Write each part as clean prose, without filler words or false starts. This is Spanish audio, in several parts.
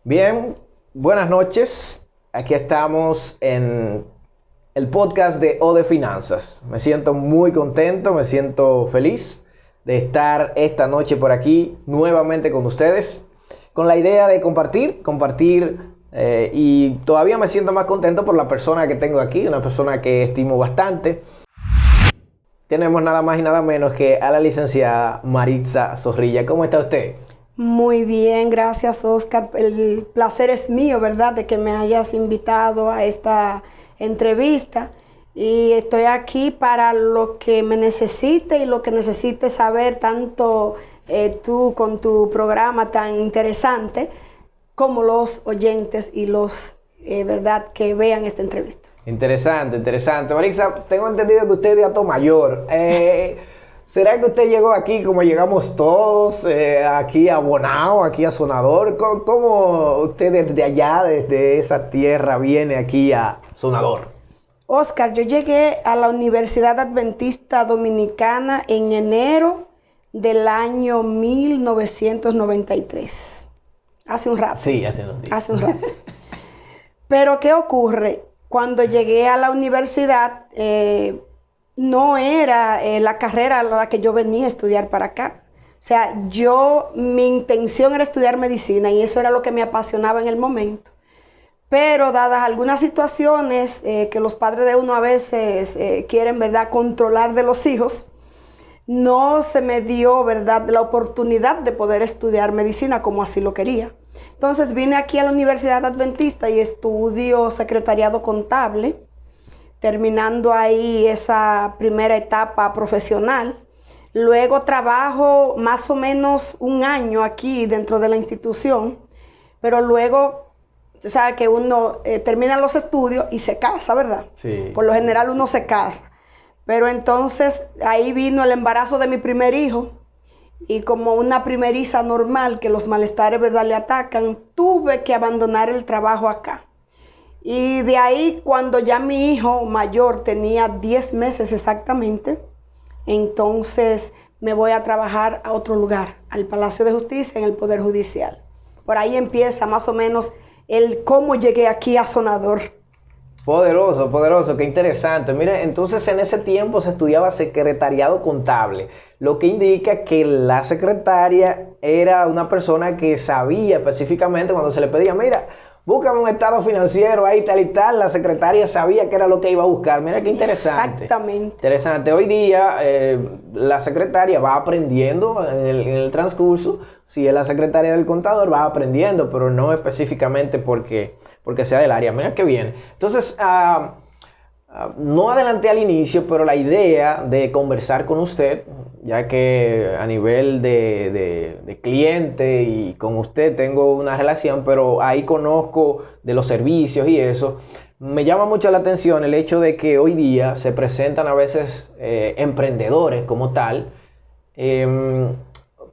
Bien, buenas noches. Aquí estamos en el podcast de O de Finanzas. Me siento muy contento, me siento feliz de estar esta noche por aquí nuevamente con ustedes, con la idea de compartir y todavía me siento más contento por la persona que tengo aquí, una persona que estimo bastante. Tenemos nada más y nada menos que a la licenciada Maritza Zorrilla. ¿Cómo está usted? Muy bien, gracias Oscar. El placer es mío, ¿verdad?, de que me hayas invitado a esta entrevista. Y estoy aquí para lo que me necesite y lo que necesite saber, tanto tú con tu programa tan interesante, como los oyentes y los, ¿verdad?, que vean esta entrevista. Interesante. Maritza, tengo entendido que usted es de Atomayor. ¿Será que usted llegó aquí como llegamos todos, aquí a Bonao, aquí a Sonador? ¿Cómo usted desde allá, desde esa tierra, viene aquí a Sonador? Oscar, yo llegué a la Universidad Adventista Dominicana en enero del año 1993. Hace un rato. Sí, hace unos días. Hace un rato. Pero ¿qué ocurre? Cuando llegué a la universidad, no era la carrera a la que yo venía a estudiar para acá. O sea, mi intención era estudiar medicina y eso era lo que me apasionaba en el momento. Pero dadas algunas situaciones que los padres de uno a veces quieren, ¿verdad?, controlar de los hijos, no se me dio, ¿verdad?, la oportunidad de poder estudiar medicina como así lo quería. Entonces vine aquí a la Universidad Adventista y estudio secretariado contable, terminando ahí esa primera etapa profesional. Luego trabajo más o menos un año aquí dentro de la institución, pero luego, o sea, que uno termina los estudios y se casa, ¿verdad? Sí. Por lo general uno se casa. Pero entonces ahí vino el embarazo de mi primer hijo y como una primeriza normal que los malestares, ¿verdad?, le atacan, tuve que abandonar el trabajo acá. Y de ahí, cuando ya mi hijo mayor tenía 10 meses exactamente, entonces me voy a trabajar a otro lugar, al Palacio de Justicia, en el Poder Judicial. Por ahí empieza más o menos el cómo llegué aquí a Sonador. Poderoso, qué interesante. Mire, entonces en ese tiempo se estudiaba secretariado contable, lo que indica que la secretaria era una persona que sabía específicamente cuando se le pedía, mira, búscame un estado financiero ahí tal y tal, la secretaria sabía que era lo que iba a buscar. Mira qué interesante. Exactamente. Interesante. Hoy día la secretaria va aprendiendo en el transcurso. Si es la secretaria del contador, va aprendiendo, pero no específicamente porque sea del área. Mira qué bien. Entonces, no adelanté al inicio, pero la idea de conversar con usted, ya que a nivel de cliente y con usted tengo una relación, pero ahí conozco de los servicios y eso, me llama mucho la atención el hecho de que hoy día se presentan a veces emprendedores como tal,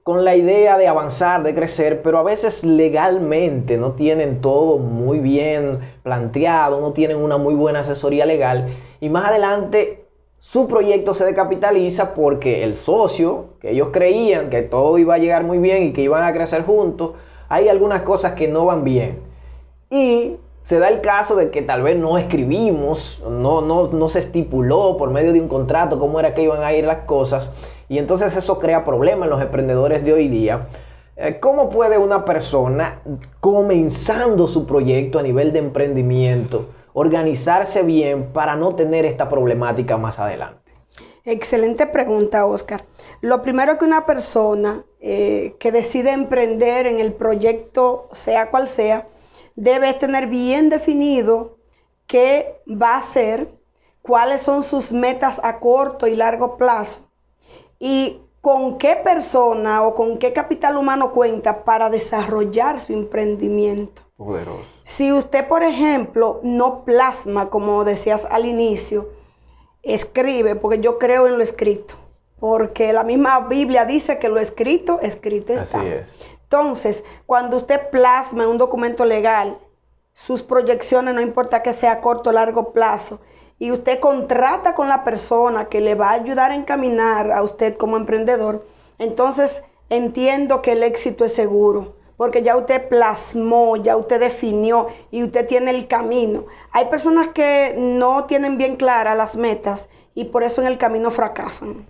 con la idea de avanzar, de crecer, pero a veces legalmente no tienen todo muy bien planteado, no tienen una muy buena asesoría legal y más adelante su proyecto se descapitaliza porque el socio, que ellos creían que todo iba a llegar muy bien y que iban a crecer juntos, hay algunas cosas que no van bien. Y se da el caso de que tal vez no escribimos, no se estipuló por medio de un contrato cómo era que iban a ir las cosas y entonces eso crea problemas en los emprendedores de hoy día. ¿Cómo puede una persona comenzando su proyecto a nivel de emprendimiento organizarse bien para no tener esta problemática más adelante? Excelente pregunta, Oscar. Lo primero que una persona que decide emprender en el proyecto, sea cual sea, debe tener bien definido qué va a hacer, cuáles son sus metas a corto y largo plazo y con qué persona o con qué capital humano cuenta para desarrollar su emprendimiento. Poderoso. Si usted, por ejemplo, no plasma, como decías al inicio, escribe, porque yo creo en lo escrito, porque la misma Biblia dice que lo escrito está. Así es. Entonces, cuando usted plasma en un documento legal sus proyecciones, no importa que sea a corto o largo plazo, y usted contrata con la persona que le va a ayudar a encaminar a usted como emprendedor, entonces entiendo que el éxito es seguro, porque ya usted plasmó, ya usted definió y usted tiene el camino. Hay personas que no tienen bien claras las metas y por eso en el camino fracasan.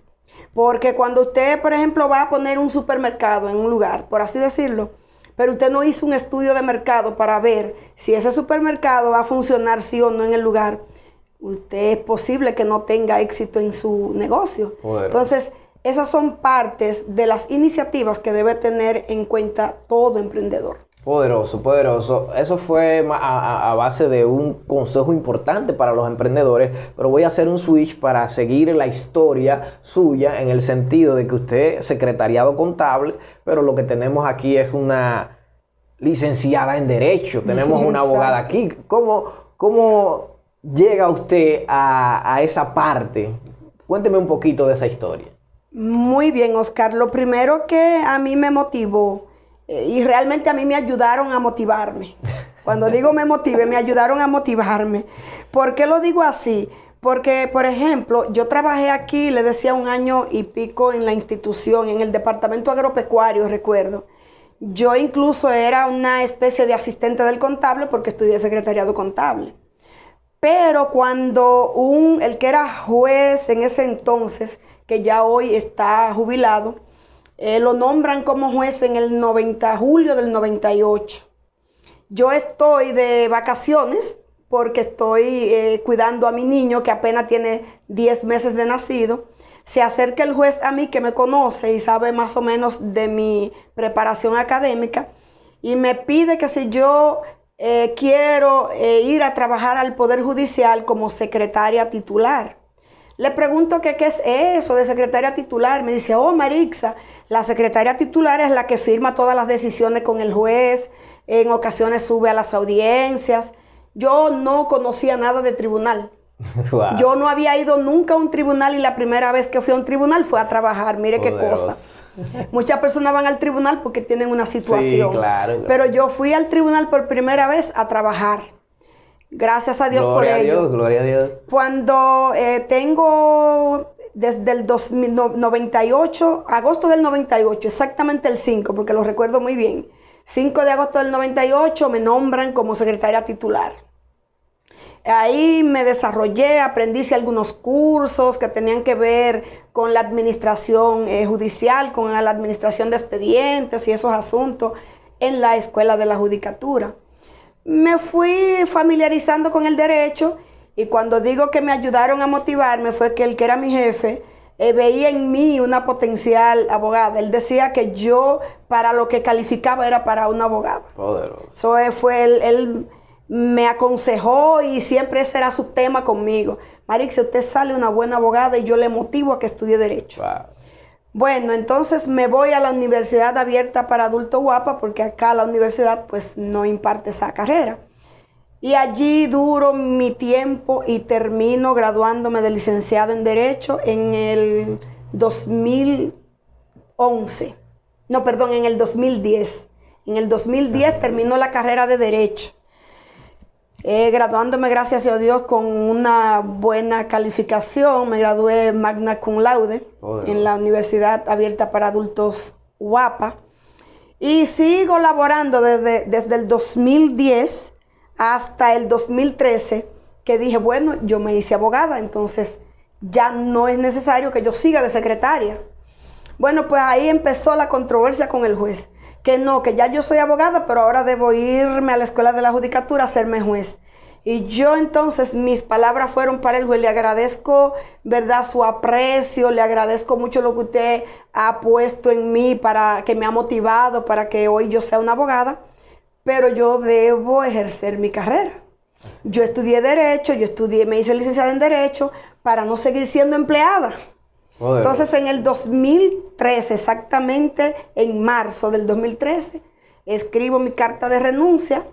Porque cuando usted, por ejemplo, va a poner un supermercado en un lugar, por así decirlo, pero usted no hizo un estudio de mercado para ver si ese supermercado va a funcionar sí o no en el lugar, usted es posible que no tenga éxito en su negocio. Bueno. Entonces, esas son partes de las iniciativas que debe tener en cuenta todo emprendedor. Poderoso, poderoso. Eso fue a base de un consejo importante para los emprendedores, pero voy a hacer un switch para seguir la historia suya en el sentido de que usted es secretariado contable, pero lo que tenemos aquí es una licenciada en Derecho, tenemos una abogada aquí. ¿Cómo llega usted a esa parte? Cuénteme un poquito de esa historia. Muy bien, Oscar. Lo primero que a mí me motivó, y realmente a mí me ayudaron a motivarme. Cuando digo me motive, me ayudaron a motivarme. ¿Por qué lo digo así? Porque, por ejemplo, yo trabajé aquí, le decía 1 año y pico en la institución, en el departamento agropecuario, recuerdo. Yo incluso era una especie de asistente del contable porque estudié secretariado contable. Pero cuando el que era juez en ese entonces, que ya hoy está jubilado, lo nombran como juez en el julio del 98. Yo estoy de vacaciones porque estoy cuidando a mi niño que apenas tiene 10 meses de nacido. Se acerca el juez a mí que me conoce y sabe más o menos de mi preparación académica y me pide que si yo quiero ir a trabajar al Poder Judicial como secretaria titular. Le pregunto que qué es eso de secretaria titular. Me dice, oh Marixa, la secretaria titular es la que firma todas las decisiones con el juez, en ocasiones sube a las audiencias. Yo no conocía nada de tribunal. Wow. Yo no había ido nunca a un tribunal y la primera vez que fui a un tribunal fue a trabajar. Mire qué cosa. Muchas personas van al tribunal porque tienen una situación. Sí, claro. Pero yo fui al tribunal por primera vez a trabajar. Gracias a Dios por ello. Gloria a Dios. Cuando tengo desde el 98, agosto del 98, exactamente el 5, porque lo recuerdo muy bien. 5 de agosto del 98 me nombran como secretaria titular. Ahí me desarrollé, aprendí algunos cursos que tenían que ver con la administración judicial, con la administración de expedientes y esos asuntos en la escuela de la judicatura. Me fui familiarizando con el derecho y cuando digo que me ayudaron a motivarme fue que el que era mi jefe veía en mí una potencial abogada. Él decía que yo para lo que calificaba era para una abogada. Poderoso. Él me aconsejó y siempre ese era su tema conmigo. Marixa, usted sale una buena abogada y yo le motivo a que estudie Derecho. Wow. Bueno, entonces me voy a la Universidad Abierta para Adultos UAPA porque acá la universidad pues no imparte esa carrera. Y allí duro mi tiempo y termino graduándome de licenciada en Derecho en el 2011. No, perdón, en el 2010. En el 2010 termino la carrera de Derecho. Graduándome, gracias a Dios, con una buena calificación. Me gradué magna cum laude en la Universidad Abierta para Adultos UAPA. Y sigo laborando desde el 2010 hasta el 2013, que dije, bueno, yo me hice abogada, entonces ya no es necesario que yo siga de secretaria. Bueno, pues ahí empezó la controversia con el juez. Que no, que ya yo soy abogada, pero ahora debo irme a la escuela de la judicatura a hacerme juez. Y yo entonces, mis palabras fueron para el juez. Le agradezco, ¿verdad?, su aprecio, le agradezco mucho lo que usted ha puesto en mí, para que me ha motivado para que hoy yo sea una abogada, pero yo debo ejercer mi carrera. Yo estudié Derecho, me hice licenciada en Derecho para no seguir siendo empleada. Entonces en el 2013, exactamente en marzo del 2013, escribo mi carta de renuncia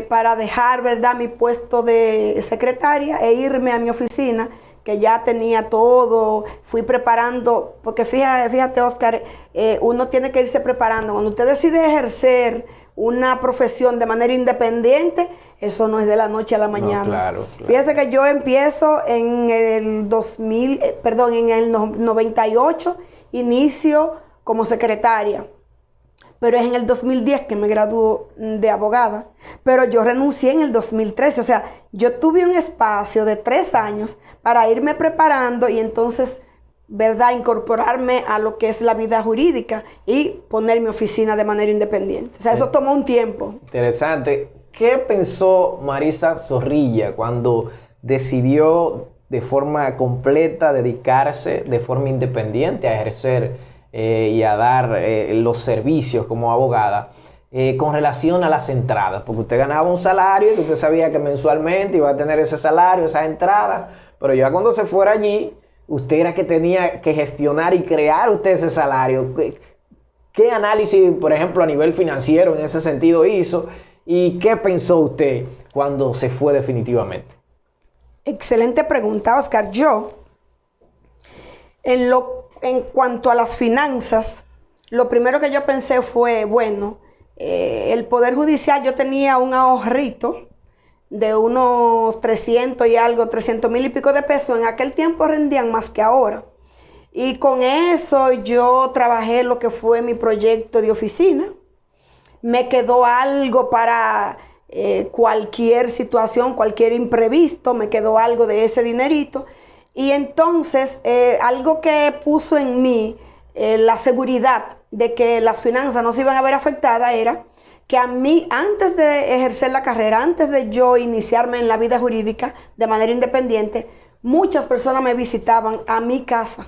para dejar, ¿verdad?, mi puesto de secretaria e irme a mi oficina, que ya tenía todo. Fui preparando, porque fíjate Oscar, uno tiene que irse preparando. Cuando usted decide ejercer una profesión de manera independiente, eso no es de la noche a la mañana. No, claro. Fíjese que yo empiezo en el 98, inicio como secretaria. pero es en el 2010 que me graduó de abogada, pero yo renuncié en el 2013, o sea, yo tuve un espacio de 3 años para irme preparando y entonces, ¿verdad?, incorporarme a lo que es la vida jurídica y poner mi oficina de manera independiente. O sea, eso tomó un tiempo. Interesante. ¿Qué pensó Marisa Zorrilla cuando decidió de forma completa dedicarse de forma independiente a ejercer y a dar los servicios como abogada con relación a las entradas? Porque usted ganaba un salario y usted sabía que mensualmente iba a tener ese salario, esas entradas, pero ya cuando se fuera allí, usted era que tenía que gestionar y crear usted ese salario. ¿Qué análisis, por ejemplo, a nivel financiero en ese sentido hizo? ¿Y qué pensó usted cuando se fue definitivamente? Excelente pregunta, Oscar. Yo, en cuanto a las finanzas, lo primero que yo pensé fue, bueno, el Poder Judicial, yo tenía un ahorrito de unos 300 y algo, 300,000 y pico de pesos. En aquel tiempo rendían más que ahora. Y con eso yo trabajé lo que fue mi proyecto de oficina. Me quedó algo para cualquier situación, cualquier imprevisto, me quedó algo de ese dinerito. Y entonces algo que puso en mí la seguridad de que las finanzas no se iban a ver afectadas era que a mí, antes de ejercer la carrera, antes de yo iniciarme en la vida jurídica de manera independiente, muchas personas me visitaban a mi casa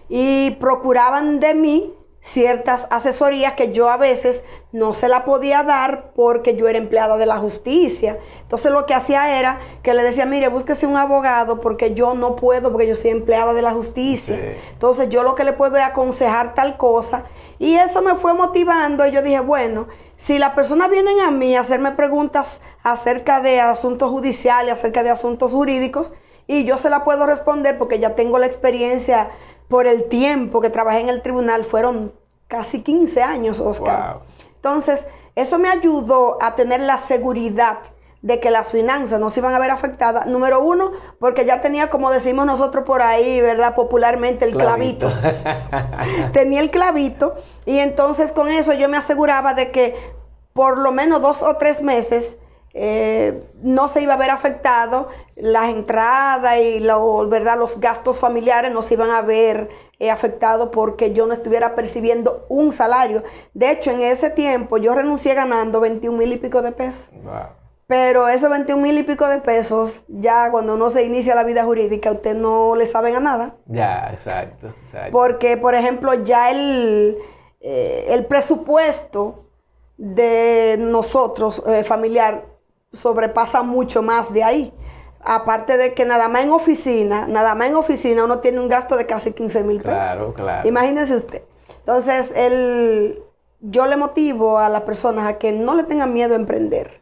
y procuraban de mí ciertas asesorías que yo a veces no se la podía dar porque yo era empleada de la justicia. Entonces lo que hacía era que le decía, mire, búsquese un abogado porque yo no puedo, porque yo soy empleada de la justicia. Sí. Entonces yo lo que le puedo es aconsejar tal cosa. Y eso me fue motivando y yo dije, bueno, si las personas vienen a mí a hacerme preguntas acerca de asuntos judiciales, acerca de asuntos jurídicos, y yo se la puedo responder porque ya tengo la experiencia por el tiempo que trabajé en el tribunal, fueron casi 15 años, Oscar. Wow. Entonces, eso me ayudó a tener la seguridad de que las finanzas no se iban a ver afectadas. Número uno, porque ya tenía, como decimos nosotros por ahí, ¿verdad?, popularmente, el clavito. Tenía el clavito y entonces con eso yo me aseguraba de que por lo menos 2 o 3 meses no se iba a ver afectado las entradas y ¿verdad?, los gastos familiares no se iban a ver afectados porque yo no estuviera percibiendo un salario. De hecho, en ese tiempo yo renuncié ganando 21,000 y pico de pesos. Wow. Pero esos 21,000 y pico de pesos, ya cuando uno se inicia la vida jurídica, usted no le saben a nada. Ya, exacto. Porque, por ejemplo, ya el presupuesto de nosotros, familiar, sobrepasa mucho más de ahí. Aparte de que nada más en oficina uno tiene un gasto de casi 15,000 pesos. Claro. Imagínese usted. Entonces, yo le motivo a las personas a que no le tengan miedo a emprender.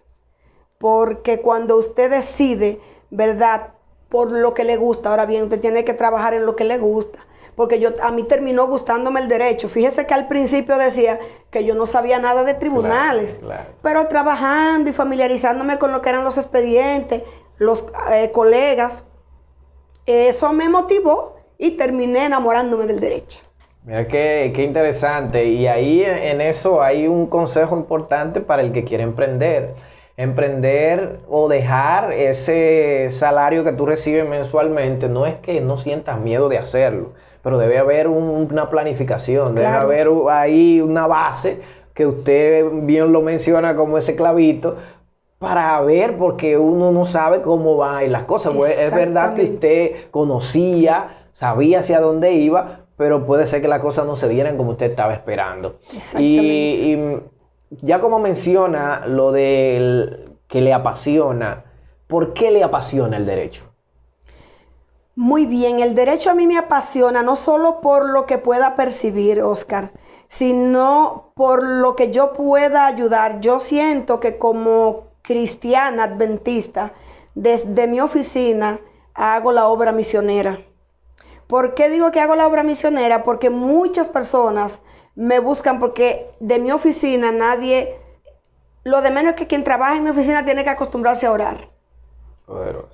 Porque cuando usted decide, ¿verdad?, por lo que le gusta, ahora bien, usted tiene que trabajar en lo que le gusta. Porque a mí terminó gustándome el derecho. Fíjese que al principio decía que yo no sabía nada de tribunales. Claro. Pero trabajando y familiarizándome con lo que eran los expedientes, los colegas, eso me motivó y terminé enamorándome del derecho. Mira qué interesante. Y ahí en eso hay un consejo importante para el que quiere emprender. Emprender o dejar ese salario que tú recibes mensualmente, no es que no sientas miedo de hacerlo, pero debe haber una planificación, claro. Debe haber ahí una base que usted bien lo menciona como ese clavito, para ver, porque uno no sabe cómo van a ir las cosas. Pues es verdad que usted conocía, sabía hacia dónde iba, pero puede ser que las cosas no se dieran como usted estaba esperando. Y ya como menciona lo de que le apasiona, ¿por qué le apasiona el derecho? Muy bien, el derecho a mí me apasiona no solo por lo que pueda percibir, Oscar, sino por lo que yo pueda ayudar. Yo siento que como cristiana adventista, desde mi oficina hago la obra misionera. ¿Por qué digo que hago la obra misionera? Porque muchas personas me buscan, porque de mi oficina lo de menos es que quien trabaja en mi oficina tiene que acostumbrarse a orar.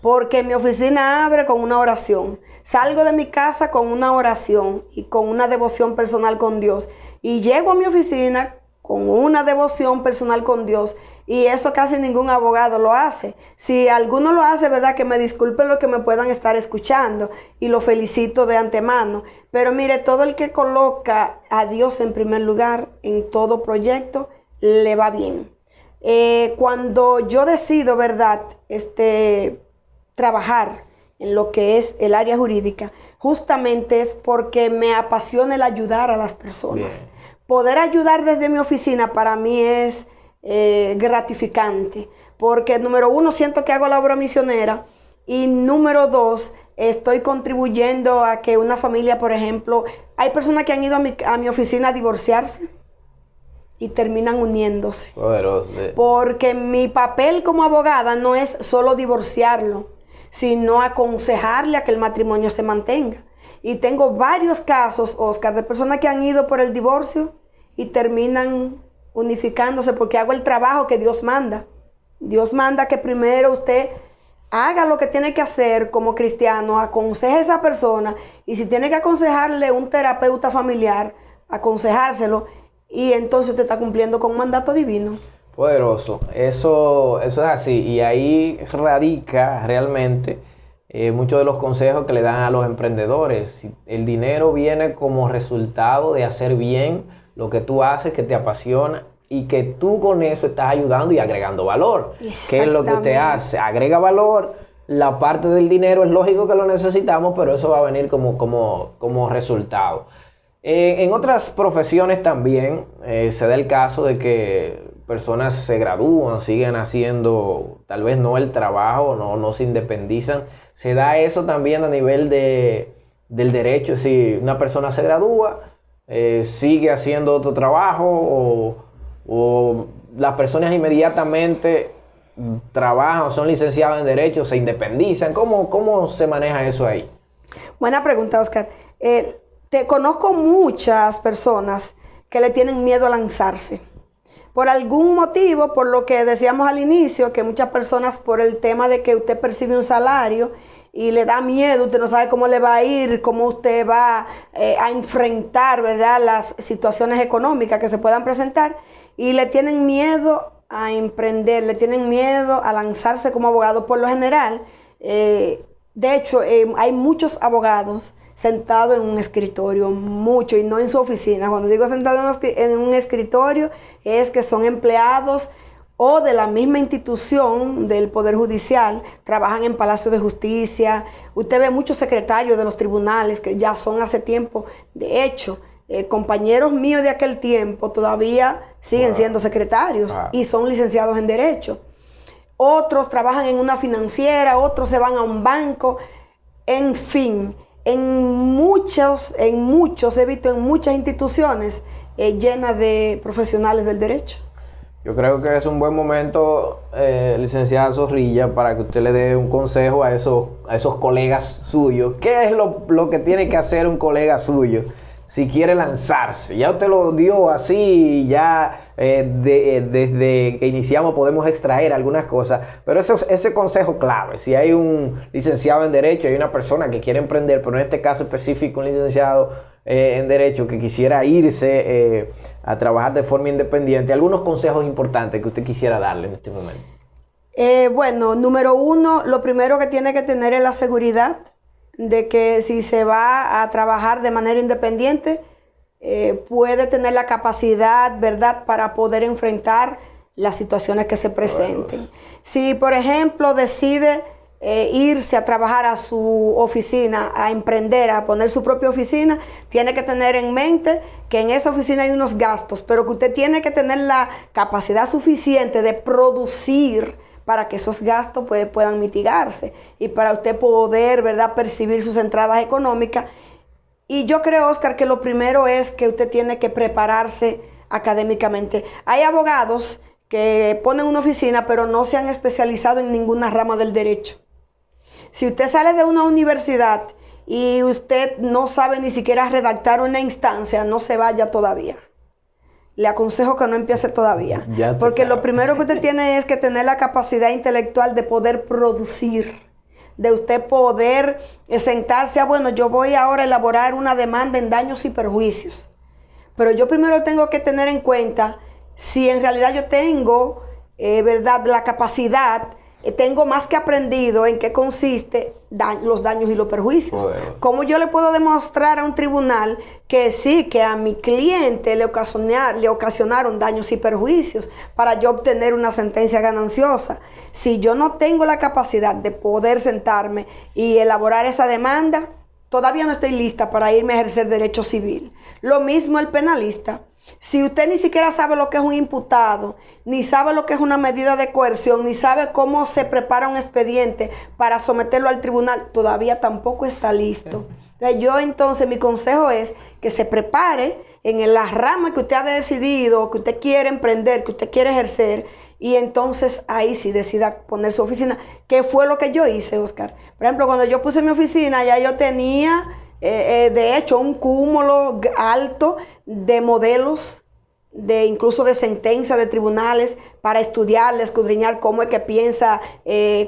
Porque mi oficina abre con una oración. Salgo de mi casa con una oración y con una devoción personal con Dios. Y llego a mi oficina con una devoción personal con Dios. Y eso casi ningún abogado lo hace. Si alguno lo hace, ¿verdad? Que me disculpen lo que me puedan estar escuchando y lo felicito de antemano. Pero mire, todo el que coloca a Dios en primer lugar en todo proyecto, le va bien. Cuando yo decido, ¿verdad? Trabajar en lo que es el área jurídica, justamente es porque me apasiona el ayudar a las personas. Bien. Poder ayudar desde mi oficina para mí es gratificante, porque número uno, siento que hago la obra misionera, y número dos, estoy contribuyendo a que una familia, por ejemplo, hay personas que han ido a mi oficina a divorciarse y terminan uniéndose. Poderoso. Porque mi papel como abogada no es solo divorciarlo, sino aconsejarle a que el matrimonio se mantenga. Y tengo varios casos, Oscar, de personas que han ido por el divorcio y terminan unificándose, porque hago el trabajo que Dios manda. Dios manda que primero usted haga lo que tiene que hacer como cristiano, aconseje a esa persona, y si tiene que aconsejarle un terapeuta familiar, aconsejárselo, y entonces usted está cumpliendo con un mandato divino. Poderoso, eso es así, y ahí radica realmente muchos de los consejos que le dan a los emprendedores. El dinero viene como resultado de hacer bien lo que tú haces, que te apasiona, y que tú con eso estás ayudando y agregando valor. ¿Qué es lo que te hace? Agrega valor. La parte del dinero es lógico que lo necesitamos, pero eso va a venir como resultado. En otras profesiones también se da el caso de que personas se gradúan, siguen haciendo tal vez no el trabajo, no se independizan. Se da eso también a nivel del derecho. Si una persona se gradúa, sigue haciendo otro trabajo, o las personas inmediatamente trabajan, son licenciados en derecho, se independizan. ¿Cómo se maneja eso ahí? Buena pregunta, Oscar. Te conozco muchas personas que le tienen miedo a lanzarse. Por algún motivo, por lo que decíamos al inicio, que muchas personas, por el tema de que usted percibe un salario y le da miedo, usted no sabe cómo le va a ir, cómo usted va a enfrentar, ¿verdad?, las situaciones económicas que se puedan presentar, y le tienen miedo a emprender, le tienen miedo a lanzarse como abogado. Por lo general, de hecho, hay muchos abogados sentados en un escritorio, mucho, y no en su oficina. Cuando digo sentado en un escritorio, es que son empleados o de la misma institución del Poder Judicial, trabajan en Palacio de Justicia. Usted ve muchos secretarios de los tribunales que ya son hace tiempo. De hecho, compañeros míos de aquel tiempo todavía siguen siendo secretarios y son licenciados en Derecho. Otros trabajan en una financiera, otros se van a un banco, en fin. En muchos, he visto en muchas instituciones llenas de profesionales del derecho. Yo creo que es un buen momento, licenciada Zorrilla, para que usted le dé un consejo a esos colegas suyos. ¿Qué es lo que tiene que hacer un colega suyo si quiere lanzarse? Ya usted lo dio así, ya desde que iniciamos podemos extraer algunas cosas, pero ese consejo clave, si hay un licenciado en Derecho, hay una persona que quiere emprender, pero en este caso específico un licenciado en Derecho que quisiera irse a trabajar de forma independiente, algunos consejos importantes que usted quisiera darle en este momento. Bueno, número uno, lo primero que tiene que tener es la seguridad de que si se va a trabajar de manera independiente, puede tener la capacidad, ¿verdad?, para poder enfrentar las situaciones que se presenten. Si, por ejemplo, decide irse a trabajar a su oficina, a emprender, a poner su propia oficina, tiene que tener en mente que en esa oficina hay unos gastos, pero que usted tiene que tener la capacidad suficiente de producir para que esos gastos puedan mitigarse y para usted poder, ¿verdad?, percibir sus entradas económicas. Y yo creo, Oscar, que lo primero es que usted tiene que prepararse académicamente. Hay abogados que ponen una oficina, pero no se han especializado en ninguna rama del derecho. Si usted sale de una universidad y usted no sabe ni siquiera redactar una instancia, no se vaya todavía. Le aconsejo que no empiece todavía. Porque lo primero que usted tiene es que tener la capacidad intelectual de poder producir, de usted poder sentarse, bueno, yo voy ahora a elaborar una demanda en daños y perjuicios. Pero yo primero tengo que tener en cuenta si en realidad yo tengo, ¿verdad?, la capacidad, tengo más que aprendido en qué consiste los daños y los perjuicios. Bueno. ¿Cómo yo le puedo demostrar a un tribunal que sí, que a mi cliente le ocasionaron daños y perjuicios para yo obtener una sentencia gananciosa? Si yo no tengo la capacidad de poder sentarme y elaborar esa demanda, todavía no estoy lista para irme a ejercer derecho civil. Lo mismo el penalista. Si usted ni siquiera sabe lo que es un imputado, ni sabe lo que es una medida de coerción, ni sabe cómo se prepara un expediente para someterlo al tribunal, todavía tampoco está listo. Entonces mi consejo es que se prepare en la rama que usted ha decidido, que usted quiere emprender, que usted quiere ejercer, y entonces ahí sí decida poner su oficina, que fue lo que yo hice, Oscar. Por ejemplo, cuando yo puse mi oficina, ya yo tenía, de hecho, un cúmulo alto de modelos, incluso de sentencias de tribunales, para estudiar, escudriñar cómo es que piensa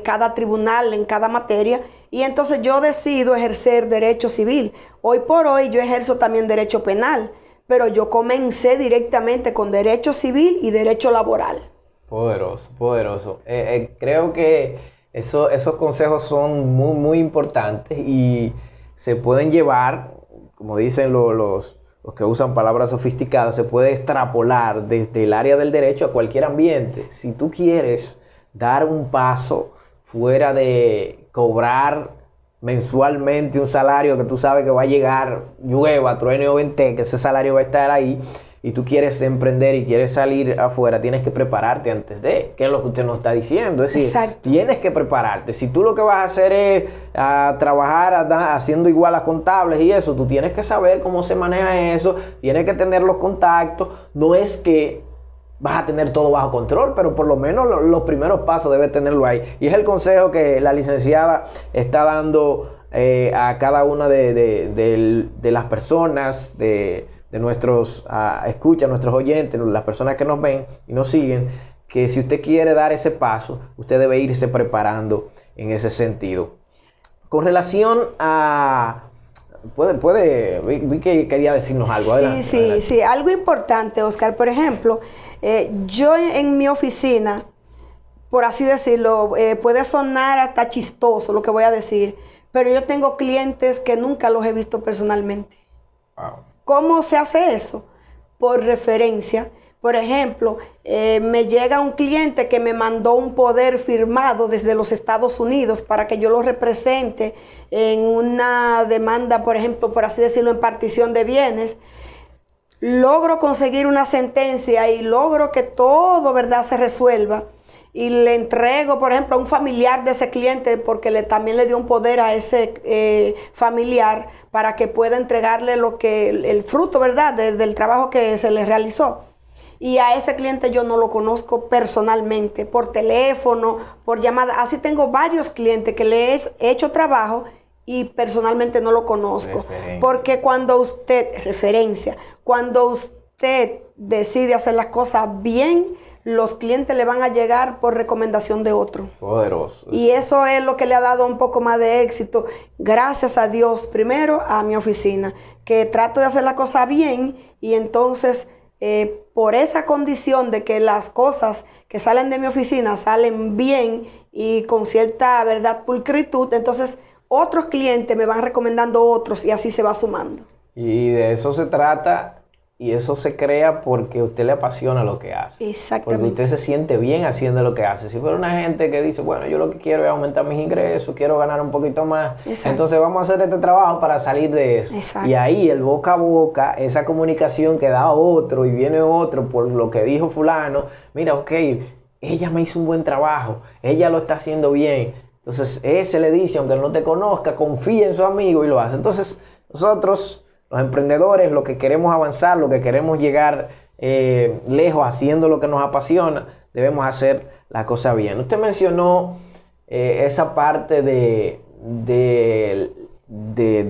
cada tribunal en cada materia. Y entonces yo decido ejercer derecho civil. Hoy por hoy yo ejerzo también derecho penal, pero yo comencé directamente con derecho civil y derecho laboral. Poderoso, poderoso. Creo que esos consejos son muy, muy importantes y se pueden llevar, como dicen los que usan palabras sofisticadas, se puede extrapolar desde el área del derecho a cualquier ambiente. Si tú quieres dar un paso fuera de cobrar mensualmente un salario que tú sabes que va a llegar, llueva, truene o vente, que ese salario va a estar ahí, y tú quieres emprender y quieres salir afuera, tienes que prepararte antes de, que es lo que usted nos está diciendo. Es decir, Exacto. Tienes que prepararte. Si tú lo que vas a hacer es trabajar haciendo igualas contables y eso, tú tienes que saber cómo se maneja eso, tienes que tener los contactos. No es que vas a tener todo bajo control, pero por lo menos los primeros pasos debes tenerlo ahí. Y es el consejo que la licenciada está dando a cada una de las personas, de nuestros escuchas, nuestros oyentes, las personas que nos ven y nos siguen, que si usted quiere dar ese paso, usted debe irse preparando en ese sentido. Con relación a... vi que quería decirnos algo. Adelante, Sí, adelante. sí, algo importante, Oscar. Por ejemplo, yo en mi oficina, por así decirlo, puede sonar hasta chistoso lo que voy a decir, pero yo tengo clientes que nunca los he visto personalmente. Wow. ¿Cómo se hace eso? Por referencia. Por ejemplo, me llega un cliente que me mandó un poder firmado desde los Estados Unidos para que yo lo represente en una demanda, por ejemplo, por así decirlo, en partición de bienes. Logro conseguir una sentencia y logro que todo, ¿verdad?, se resuelva. Y le entrego, por ejemplo, a un familiar de ese cliente, porque también le dio un poder a ese familiar para que pueda entregarle el fruto, ¿verdad?, del trabajo que se le realizó. Y a ese cliente yo no lo conozco personalmente, por teléfono, por llamada. Así tengo varios clientes que le he hecho trabajo y personalmente no lo conozco. Porque cuando usted decide hacer las cosas bien, los clientes le van a llegar por recomendación de otro. Poderoso. Y eso es lo que le ha dado un poco más de éxito, gracias a Dios, primero a mi oficina, que trato de hacer la cosa bien y entonces por esa condición de que las cosas que salen de mi oficina salen bien y con cierta, ¿verdad?, pulcritud, entonces otros clientes me van recomendando otros y así se va sumando. Y de eso se trata. Y eso se crea porque a usted le apasiona lo que hace. Exactamente. Porque usted se siente bien haciendo lo que hace. Si fuera una gente que dice, bueno, yo lo que quiero es aumentar mis ingresos, quiero ganar un poquito más, Exacto. Entonces vamos a hacer este trabajo para salir de eso. Exacto. Y ahí el boca a boca, esa comunicación que da otro y viene otro por lo que dijo fulano, mira, ok, ella me hizo un buen trabajo, ella lo está haciendo bien. Entonces ese le dice, aunque no te conozca, confía en su amigo y lo hace. Entonces nosotros... Los emprendedores, lo que queremos avanzar, lo que queremos llegar lejos haciendo lo que nos apasiona, debemos hacer la cosa bien. Usted mencionó esa parte de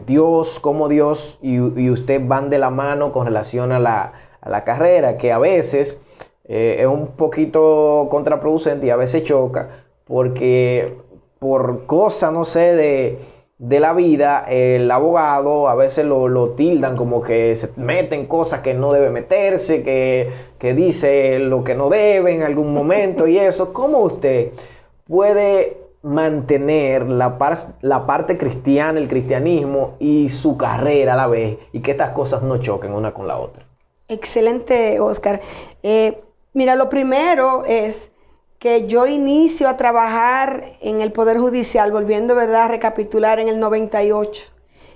Dios, cómo Dios y usted van de la mano con relación a la carrera, que a veces es un poquito contraproducente y a veces choca, porque por cosa, no sé, de la vida, el abogado a veces lo tildan como que se mete en cosas que no debe meterse, que dice lo que no debe en algún momento y eso. ¿Cómo usted puede mantener la parte cristiana, el cristianismo y su carrera a la vez y que estas cosas no choquen una con la otra? Excelente, Oscar. Mira, lo primero es que yo inicio a trabajar en el Poder Judicial, volviendo, ¿verdad?, a recapitular en el 98.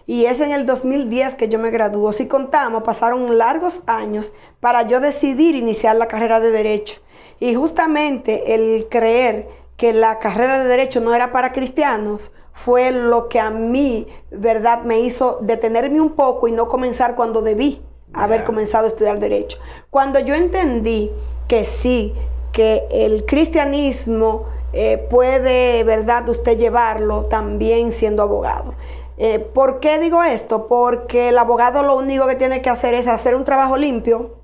Y es en el 2010 que yo me gradúo. Si contamos, pasaron largos años para yo decidir iniciar la carrera de Derecho. Y justamente el creer que la carrera de Derecho no era para cristianos fue lo que a mí, ¿verdad?, me hizo detenerme un poco y no comenzar cuando debí haber comenzado a estudiar Derecho. Cuando yo entendí que sí, que el cristianismo puede, ¿verdad?, usted llevarlo también siendo abogado. ¿Por qué digo esto? Porque el abogado lo único que tiene que hacer es hacer un trabajo limpio,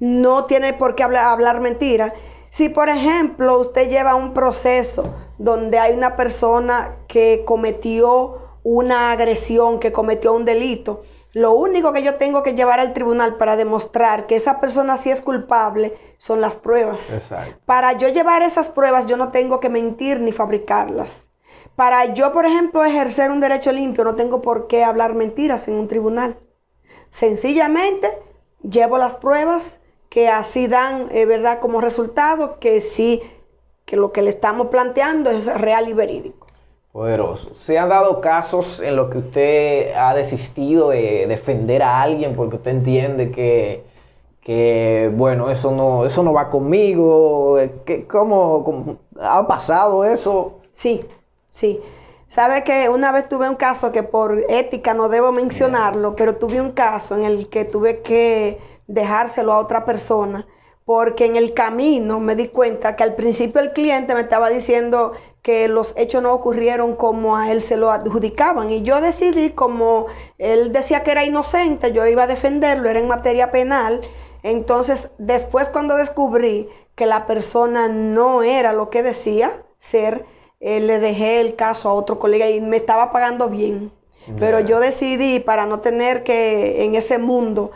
no tiene por qué hablar mentira. Si, por ejemplo, usted lleva un proceso donde hay una persona que cometió una agresión, que cometió un delito, lo único que yo tengo que llevar al tribunal para demostrar que esa persona sí es culpable son las pruebas. Exacto. Para yo llevar esas pruebas, yo no tengo que mentir ni fabricarlas. Para yo, por ejemplo, ejercer un derecho limpio, no tengo por qué hablar mentiras en un tribunal. Sencillamente, llevo las pruebas que así dan, ¿verdad?, como resultado que sí, que lo que le estamos planteando es real y verídico. Poderoso. ¿Se han dado casos en los que usted ha desistido de defender a alguien porque usted entiende que bueno, eso no va conmigo? ¿Cómo ha pasado eso? Sí. Sabe que una vez tuve un caso que por ética no debo mencionarlo, pero tuve un caso en el que tuve que dejárselo a otra persona, porque en el camino me di cuenta que al principio el cliente me estaba diciendo que los hechos no ocurrieron como a él se lo adjudicaban, y yo decidí, como él decía que era inocente, yo iba a defenderlo, era en materia penal. Entonces, después, cuando descubrí que la persona no era lo que decía ser, le dejé el caso a otro colega y me estaba pagando bien. Pero yo decidí, para no tener que en ese mundo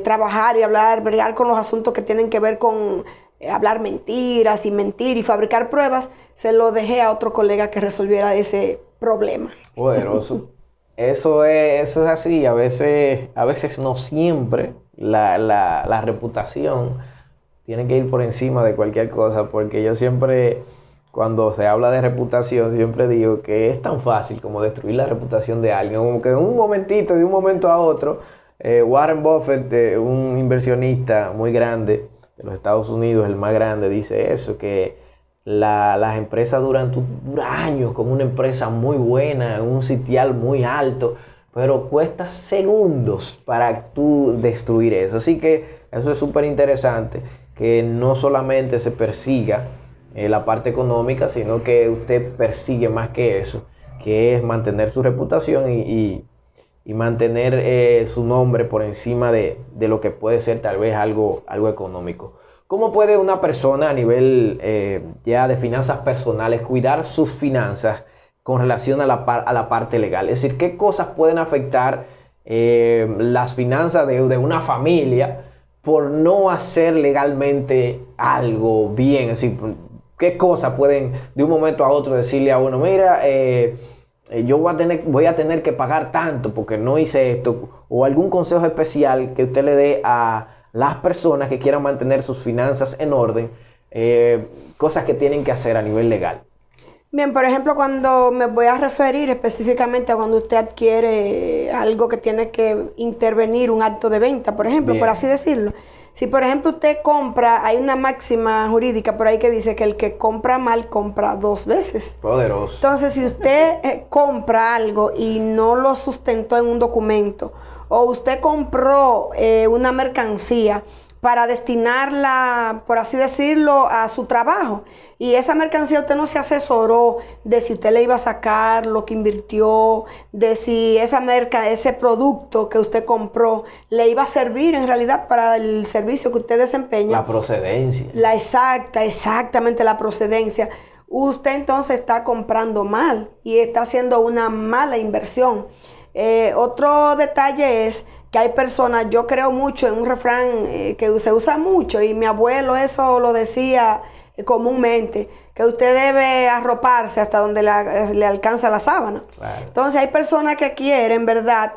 trabajar y bregar con los asuntos que tienen que ver con hablar mentiras y mentir y fabricar pruebas, se lo dejé a otro colega que resolviera ese problema. Poderoso. Eso es así. A veces no siempre la reputación tiene que ir por encima de cualquier cosa, porque yo siempre, cuando se habla de reputación, siempre digo que es tan fácil como destruir la reputación de alguien, como que en un momentito, de un momento a otro. Warren Buffett, un inversionista muy grande de los Estados Unidos, el más grande, dice eso, que las empresas duran años con una empresa muy buena, un sitial muy alto, pero cuesta segundos para tú destruir eso. Así que eso es súper interesante, que no solamente se persiga la parte económica, sino que usted persigue más que eso, que es mantener su reputación y mantener su nombre por encima de lo que puede ser tal vez algo económico. ¿Cómo puede una persona a nivel ya de finanzas personales cuidar sus finanzas con relación a la parte legal? Es decir, ¿qué cosas pueden afectar las finanzas de una familia por no hacer legalmente algo bien? Es decir, ¿qué cosas pueden de un momento a otro decirle a uno, mira, yo voy a tener que pagar tanto porque no hice esto? O algún consejo especial que usted le dé a las personas que quieran mantener sus finanzas en orden, cosas que tienen que hacer a nivel legal. Bien, por ejemplo, cuando me voy a referir específicamente a cuando usted adquiere algo que tiene que intervenir, un acto de venta, por ejemplo, por así decirlo. Si, por ejemplo, usted compra, hay una máxima jurídica por ahí que dice que el que compra mal compra 2 veces. Poderoso. Entonces, si usted compra algo y no lo sustentó en un documento, o usted compró una mercancía para destinarla, por así decirlo, a su trabajo, y esa mercancía usted no se asesoró de si usted le iba a sacar lo que invirtió, de si ese producto que usted compró le iba a servir en realidad para el servicio que usted desempeña. La procedencia. Exactamente la procedencia. usted entonces está comprando mal y está haciendo una mala inversión. Otro detalle es que hay personas, yo creo mucho en un refrán que se usa mucho y mi abuelo eso lo decía comúnmente, que usted debe arroparse hasta donde le alcanza la sábana. Claro. Entonces hay personas que quieren, ¿verdad?,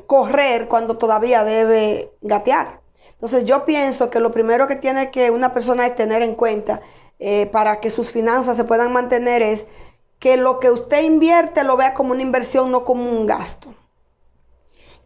correr cuando todavía debe gatear. Entonces yo pienso que lo primero que tiene que una persona es tener en cuenta para que sus finanzas se puedan mantener es que lo que usted invierte lo vea como una inversión, no como un gasto.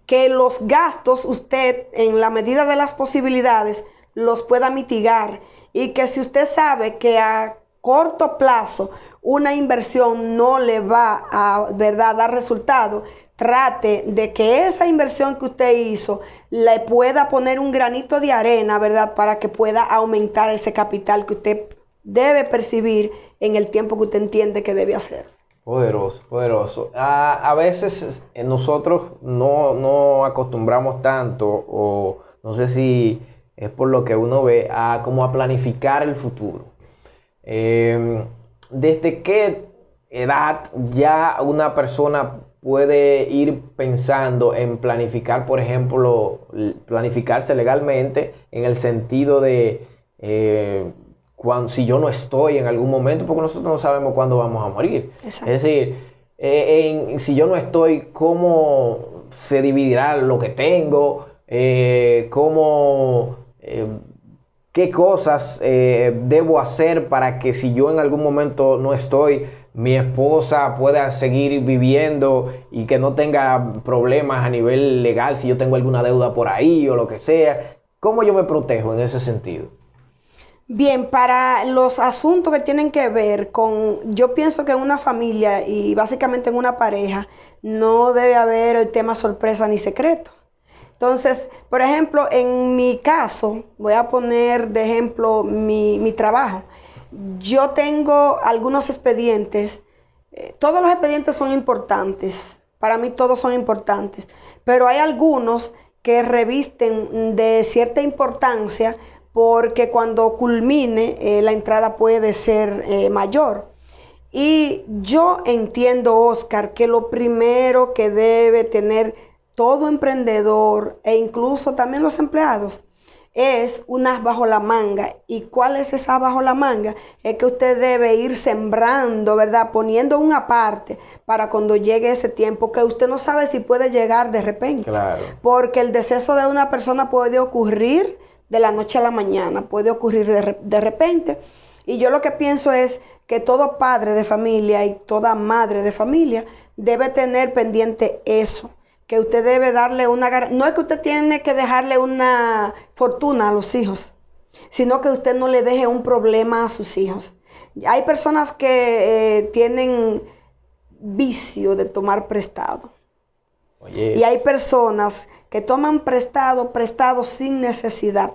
Que los gastos usted, en la medida de las posibilidades, los pueda mitigar. Y que si usted sabe que a corto plazo una inversión no le va a, ¿verdad?, dar resultado, trate de que esa inversión que usted hizo le pueda poner un granito de arena, ¿verdad?, para que pueda aumentar ese capital que usted debe percibir en el tiempo que usted entiende que debe hacer. Poderoso, poderoso. A veces nosotros no acostumbramos tanto, o no sé si es por lo que uno ve, como a planificar el futuro. ¿Desde qué edad ya una persona puede ir pensando en planificar, por ejemplo, planificarse legalmente en el sentido de si yo no estoy en algún momento, porque nosotros no sabemos cuándo vamos a morir? Exacto. Es decir, si yo no estoy, ¿cómo se dividirá lo que tengo? ¿Qué cosas debo hacer para que si yo en algún momento no estoy, mi esposa pueda seguir viviendo y que no tenga problemas a nivel legal si yo tengo alguna deuda por ahí o lo que sea? ¿Cómo yo me protejo en ese sentido? Bien, para los asuntos que tienen que ver con, yo pienso que en una familia y básicamente en una pareja no debe haber el tema sorpresa ni secreto. Entonces, por ejemplo, en mi caso, voy a poner de ejemplo mi trabajo. Yo tengo algunos expedientes, todos los expedientes son importantes, para mí todos son importantes, pero hay algunos que revisten de cierta importancia porque cuando culmine la entrada puede ser mayor. Y yo entiendo, Oscar, que lo primero que debe tener todo emprendedor e incluso también los empleados es un as bajo la manga. ¿Y cuál es esa bajo la manga? Es que usted debe ir sembrando, ¿verdad?, poniendo una parte para cuando llegue ese tiempo que usted no sabe si puede llegar de repente. Claro. Porque el deceso de una persona puede ocurrir de la noche a la mañana, puede ocurrir de repente. Y yo lo que pienso es que todo padre de familia y toda madre de familia debe tener pendiente eso, que usted debe darle no es que usted tiene que dejarle una fortuna a los hijos, sino que usted no le deje un problema a sus hijos. Hay personas que tienen vicio de tomar prestado. Oye. Y hay personas que toman prestado sin necesidad.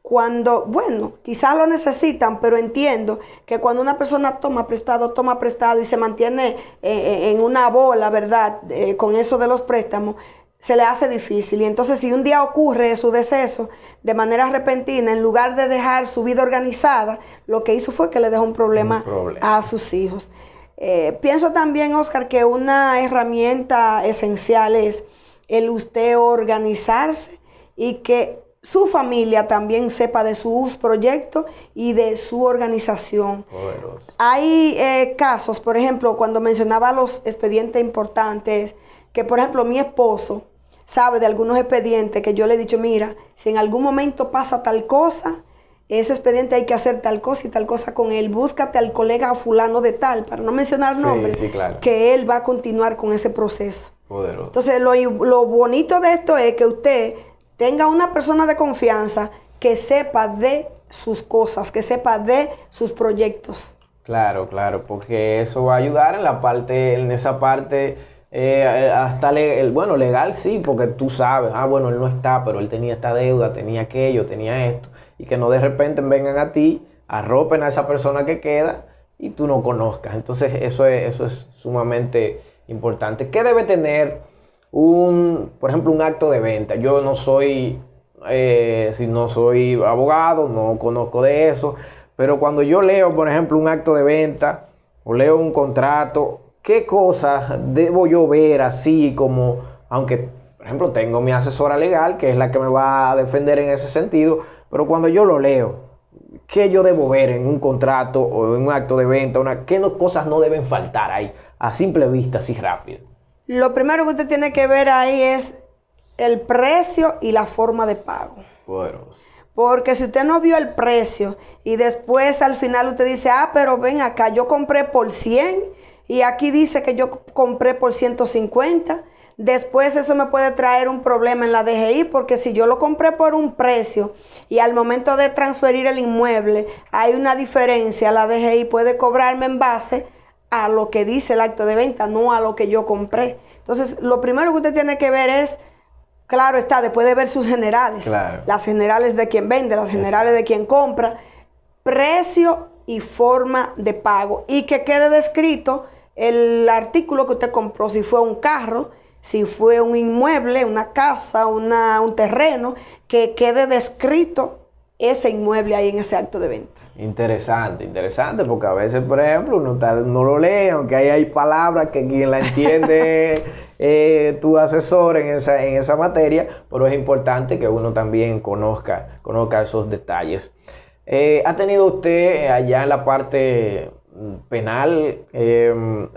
Cuando, bueno, quizás lo necesitan, pero entiendo que cuando una persona toma prestado y se mantiene en una bola, ¿verdad?, con eso de los préstamos, se le hace difícil. Y entonces si un día ocurre su deceso de manera repentina, en lugar de dejar su vida organizada, lo que hizo fue que le dejó un problema a sus hijos. Pienso también, Oscar, que una herramienta esencial es el usted organizarse y que su familia también sepa de sus proyectos y de su organización. Poderoso. Hay casos, por ejemplo, cuando mencionaba los expedientes importantes, que por ejemplo mi esposo sabe de algunos expedientes que yo le he dicho, mira, si en algún momento pasa tal cosa, ese expediente hay que hacer tal cosa y tal cosa con él. Búscate al colega fulano de tal, para no mencionar nombres, sí, claro, que él va a continuar con ese proceso. Poderoso. Entonces, lo bonito de esto es que usted tenga una persona de confianza que sepa de sus cosas, que sepa de sus proyectos. Claro, claro, porque eso va a ayudar en esa parte, hasta legal sí, porque tú sabes, bueno, él no está, pero él tenía esta deuda, tenía aquello, tenía esto, y que no de repente vengan a ti, arropen a esa persona que queda y tú no conozcas. Entonces eso es sumamente importante. ¿Qué debe tener por ejemplo, un acto de venta? Yo no soy abogado, no conozco de eso, pero cuando yo leo, por ejemplo, un acto de venta o leo un contrato, ¿qué cosas debo yo ver así como, aunque, por ejemplo, tengo mi asesora legal, que es la que me va a defender en ese sentido, pero cuando yo lo leo, ¿qué yo debo ver en un contrato o en un acto de venta? ¿Qué cosas no deben faltar ahí a simple vista, así rápido? Lo primero que usted tiene que ver ahí es el precio y la forma de pago. Poderoso. Porque si usted no vio el precio y después al final usted dice, pero ven acá, yo compré por 100 y aquí dice que yo compré por 150, después eso me puede traer un problema en la DGI, porque si yo lo compré por un precio y al momento de transferir el inmueble hay una diferencia, la DGI puede cobrarme en base a lo que dice el acto de venta, no a lo que yo compré. Entonces, lo primero que usted tiene que ver es, claro está, después de ver sus generales, claro, las generales de quien vende, las generales de quien compra, precio y forma de pago, y que quede descrito el artículo que usted compró, si fue un carro, si fue un inmueble, una casa, un terreno, que quede descrito ese inmueble ahí en ese acto de venta. Interesante, interesante, porque a veces, por ejemplo, uno lo lee, aunque hay palabras que quien la entiende tu asesor en esa materia, pero es importante que uno también conozca esos detalles. ¿Ha tenido usted allá en la parte penal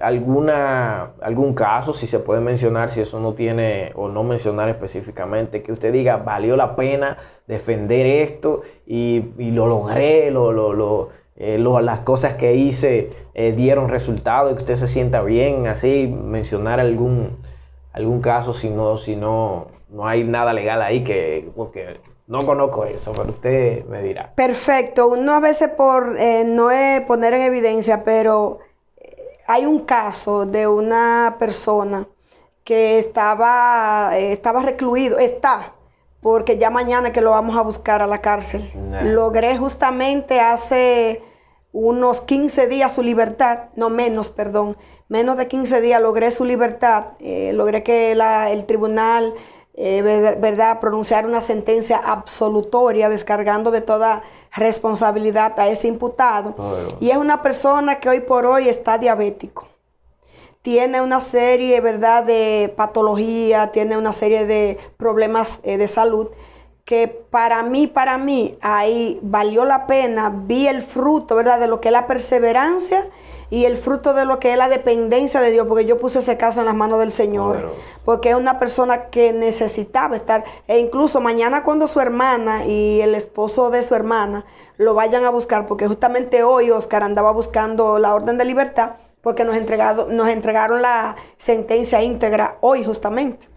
algún caso, si se puede mencionar, si eso no tiene, o no mencionar específicamente, que usted diga, valió la pena defender esto y lo logré, las cosas que hice dieron resultado y que usted se sienta bien, así, mencionar algún caso, si no hay nada legal ahí, porque no conozco eso, pero usted me dirá. Perfecto. Uno a veces por no poner en evidencia, pero hay un caso de una persona que estaba recluido, porque ya mañana que lo vamos a buscar a la cárcel. Logré justamente hace unos 15 días su libertad, menos de 15 días logré su libertad, logré que el tribunal pronunciar una sentencia absolutoria descargando de toda responsabilidad a ese imputado. Y es una persona que hoy por hoy está diabético, tiene una serie de patología, tiene una serie de problemas de salud, que para mí ahí valió la pena, vi el fruto, de lo que es la perseverancia y el fruto de lo que es la dependencia de Dios, porque yo puse ese caso en las manos del Señor, porque es una persona que necesitaba estar, e incluso mañana cuando su hermana y el esposo de su hermana lo vayan a buscar, porque justamente hoy Oscar andaba buscando la orden de libertad, porque nos entregaron la sentencia íntegra hoy justamente.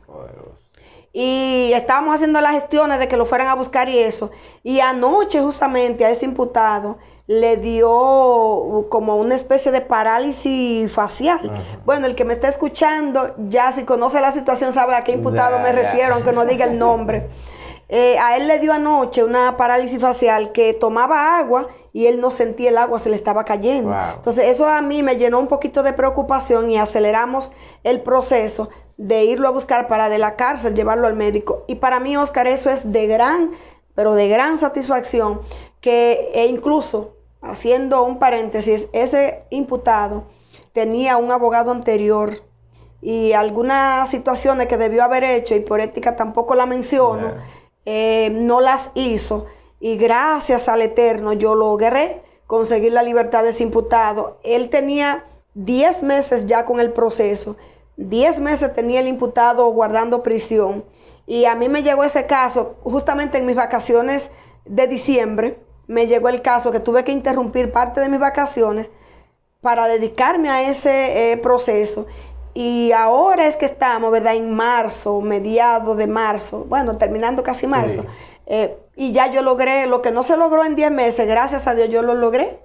Y estábamos haciendo las gestiones de que lo fueran a buscar y eso. Y anoche justamente a ese imputado le dio como una especie de parálisis facial. Bueno, el que me está escuchando ya si conoce la situación sabe a qué imputado me refiero, aunque no diga el nombre. A él le dio anoche una parálisis facial que tomaba agua y él no sentía el agua, se le estaba cayendo. Entonces eso a mí me llenó un poquito de preocupación y aceleramos el proceso de irlo a buscar para de la cárcel llevarlo al médico. Y para mí, Oscar, eso es de gran satisfacción, e incluso, haciendo un paréntesis, ese imputado tenía un abogado anterior y algunas situaciones que debió haber hecho, y por ética tampoco la menciono, no las hizo, y gracias al Eterno yo logré conseguir la libertad de ese imputado. Él tenía 10 meses ya con el proceso, 10 meses tenía el imputado guardando prisión, y a mí me llegó ese caso justamente en mis vacaciones de diciembre. Me llegó el caso que tuve que interrumpir parte de mis vacaciones para dedicarme a ese proceso, y ahora es que estamos, en marzo, mediados de marzo, terminando casi marzo, y ya yo logré lo que no se logró en 10 meses, gracias a Dios yo lo logré.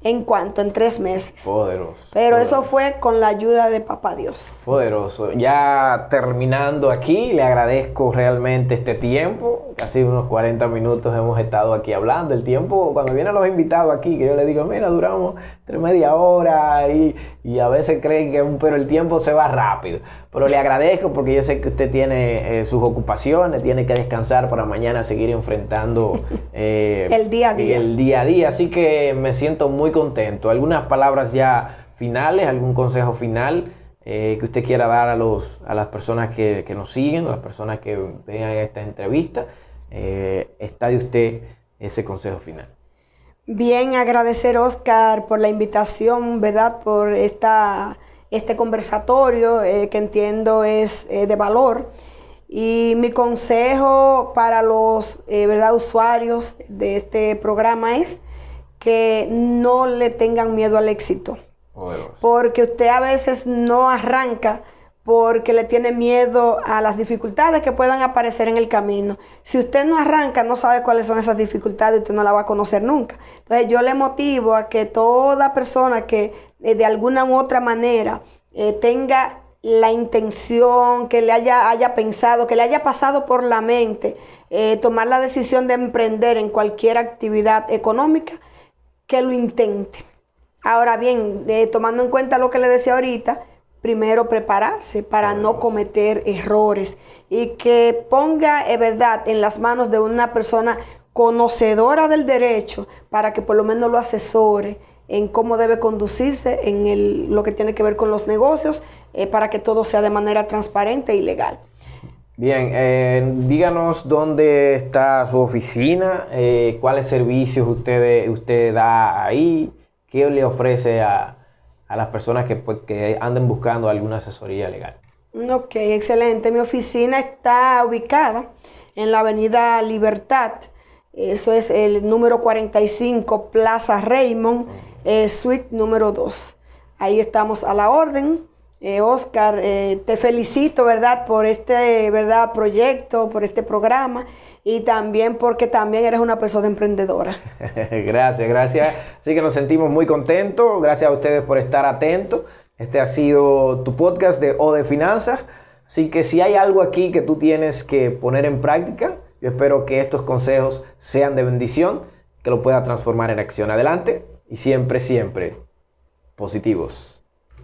En 3 meses. Poderoso. Pero poderoso. eso fue con la ayuda de Papá Dios. Poderoso. Ya terminando aquí, le agradezco realmente este tiempo. Casi unos 40 minutos hemos estado aquí hablando. El tiempo, cuando vienen los invitados aquí, que yo les digo, mira, duramos entre media hora y a veces creen que, pero el tiempo se va rápido. Pero le agradezco porque yo sé que usted tiene sus ocupaciones, tiene que descansar para mañana seguir enfrentando el día a día. El día a día. Así que me siento muy contento. ¿Algunas palabras ya finales, algún consejo final que usted quiera dar a las personas que nos siguen, a las personas que vean esta entrevista? Está de usted ese consejo final. Bien, agradecer, Oscar, por la invitación, ¿verdad? Por este conversatorio que entiendo es de valor. Y mi consejo para los ¿verdad? Usuarios de este programa es que no le tengan miedo al éxito. Porque usted a veces no arranca porque le tiene miedo a las dificultades que puedan aparecer en el camino. Si usted no arranca, no sabe cuáles son esas dificultades, usted no la va a conocer nunca. Entonces yo le motivo a que toda persona que de alguna u otra manera tenga la intención, que le haya pensado, que le haya pasado por la mente, tomar la decisión de emprender en cualquier actividad económica, que lo intente. Ahora bien, tomando en cuenta lo que le decía ahorita, primero prepararse para no cometer errores y que ponga, verdad, en las manos de una persona conocedora del derecho para que por lo menos lo asesore en cómo debe conducirse en lo que tiene que ver con los negocios, para que todo sea de manera transparente y legal. Bien, díganos dónde está su oficina, cuáles servicios usted da ahí, qué le ofrece a las personas que anden buscando alguna asesoría legal. Ok, excelente. Mi oficina está ubicada en la avenida Libertad. Eso es el número 45, Plaza Raymond, suite número 2. Ahí estamos a la orden. Oscar, te felicito, ¿verdad? Por este, ¿verdad? Proyecto, por este programa y también porque también eres una persona emprendedora. Gracias. Así que nos sentimos muy contentos. Gracias a ustedes por estar atentos. Este ha sido tu podcast de O de Finanzas. Así que si hay algo aquí que tú tienes que poner en práctica, yo espero que estos consejos sean de bendición, que lo pueda transformar en acción. Adelante y siempre positivos.